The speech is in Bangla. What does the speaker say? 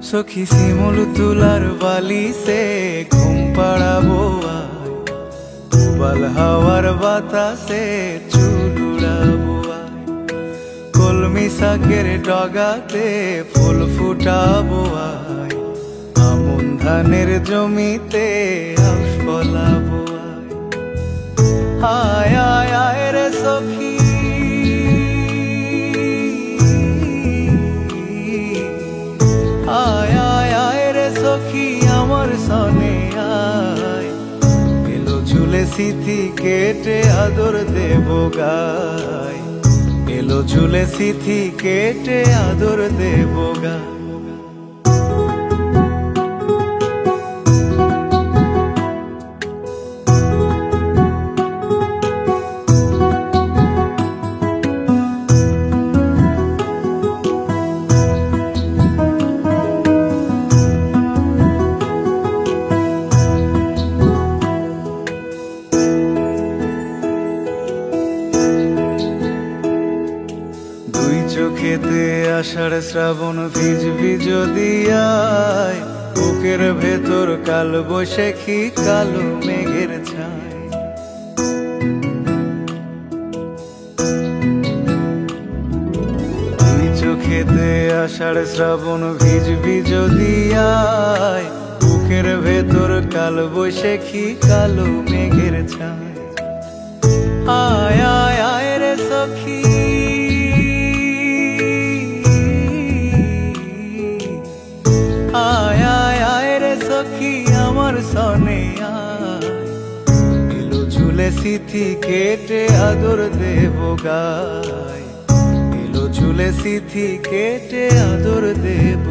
সখী শিমুল তুলার বালিতে ঘুম পাড়াবো আয়, উবাল হাওয়ার বাতাসে চুল উড়াবো আয়, কলমি শাকের ডগাতে ফুল ফুটাবো আয়, আমন ধানের জমিতে আউশ ফলাবো আয়। আয় আয় আয় রে সখী, আয় আয় আয় রে সখী আমার সনে আয়, এলো ঝুলে সিথি কেটে আদর দেব গায়, এলো ঝুলে সিথি কেটে আদর দেব গায়। চোখেতে আষাঢ় শ্রাবণ ভিজবি যদি আয়, বুকের ভেতর কাল বৈশাখী কালো মেঘের ছায়। তুই চোখেতে আষাঢ় শ্রাবণ ভিজবি যদি আয়, বুকের ভেতর কাল বৈশাখী কালো মেঘের ছায়। আয় আয় আয় রে সখী, আয় আয় আয় রে সখী আমার সনে আয়, এলো ঝুলে সিথি কেটে আদর দেব গায়, এলো ঝুলে সিথি কেটে আদর দেব।